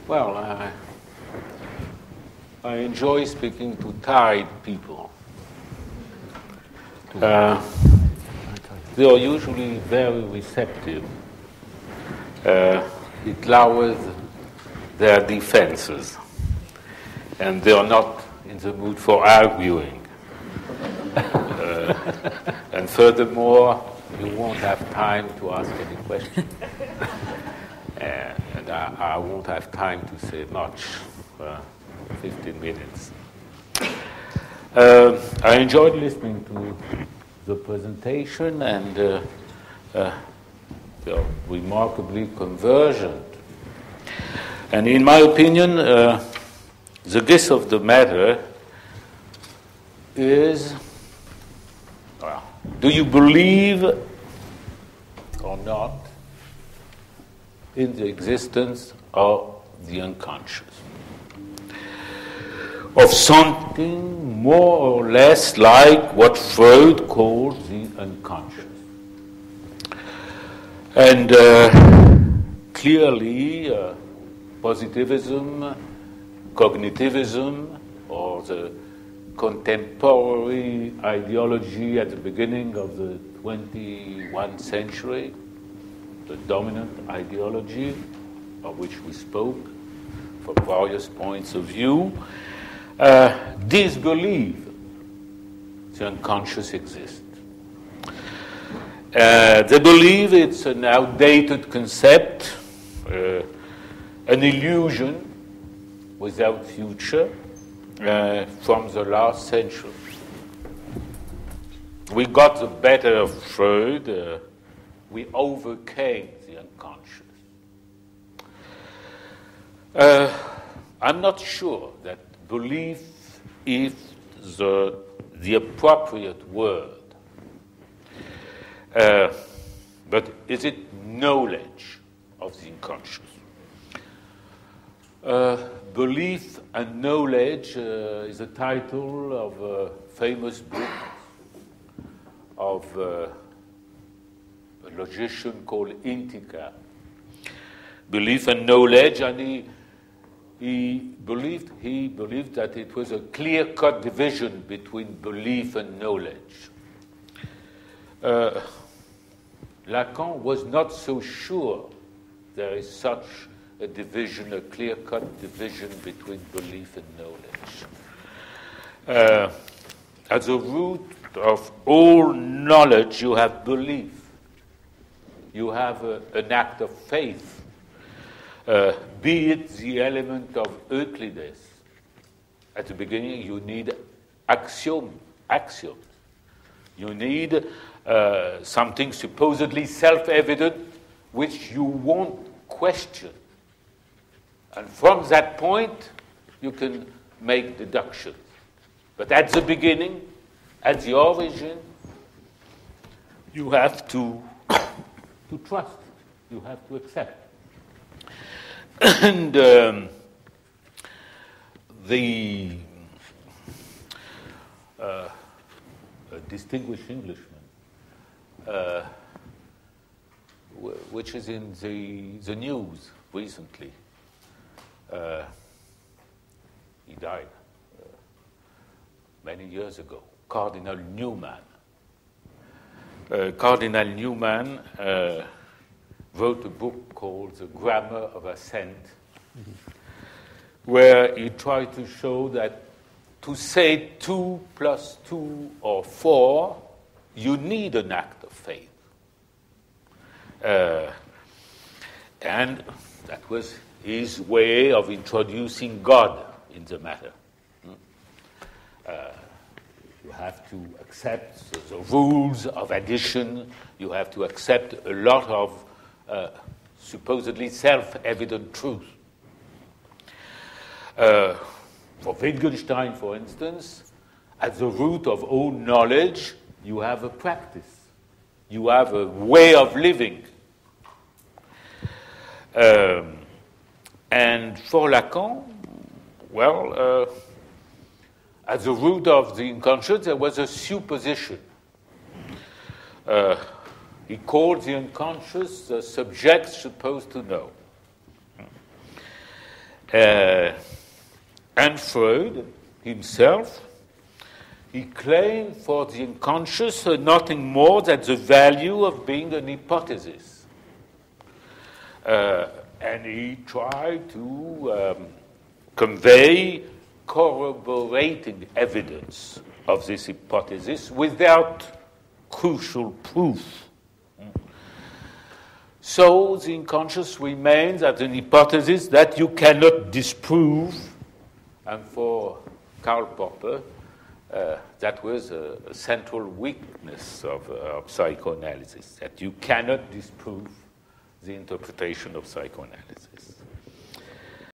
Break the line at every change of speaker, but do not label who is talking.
Well, I enjoy speaking to tired people. They are usually very receptive. It lowers their defenses, and they are not in the mood for arguing. And furthermore, you won't have time to ask any questions. And I won't have time to say much. 15 minutes. I enjoyed listening to the presentation, and they're remarkably convergent. And in my opinion, the gist of the matter is, do you believe or not in the existence of the unconscious? Of something more or less like what Freud called the unconscious. And clearly, positivism, cognitivism, or the contemporary ideology at the beginning of the 21st century, the dominant ideology of which we spoke from various points of view, disbelieve the unconscious exists. They believe it's an outdated concept, an illusion without future from the last century. We got the better of Freud. We overcame the unconscious. I'm not sure that belief is the appropriate word. But is it knowledge of the unconscious? Belief and Knowledge is the title of a famous book of a logician called Intica. Belief and Knowledge, and he believed that it was a clear-cut division between belief and knowledge. Lacan was not so sure there is such a division, a clear-cut division between belief and knowledge. At the root of all knowledge, you have belief. You have an act of faith. Be it the element of Euclides. At the beginning, you need axioms. You need something supposedly self-evident which you won't question. And from that point, you can make deductions. But at the beginning, at the origin, you have to trust. You have to accept. And a distinguished Englishman, which is in the news recently, he died many years ago, Cardinal Newman. Cardinal Newman wrote a book called The Grammar of Assent, where he tried to show that to say 2 + 2 or 4, you need an act of faith. And that was his way of introducing God in the matter. You have to accept the rules of addition. You have to accept a lot of supposedly self-evident truth. For Wittgenstein, for instance, at the root of all knowledge, you have a practice. You have a way of living. And for Lacan, well, at the root of the unconscious, there was a supposition. He called the unconscious the subject supposed to know. And Freud himself, he claimed for the unconscious nothing more than the value of being an hypothesis. And he tried to convey corroborating evidence of this hypothesis without crucial proof. So the unconscious remains as an hypothesis that you cannot disprove, and for Karl Popper, that was a central weakness of psychoanalysis, that you cannot disprove the interpretation of psychoanalysis.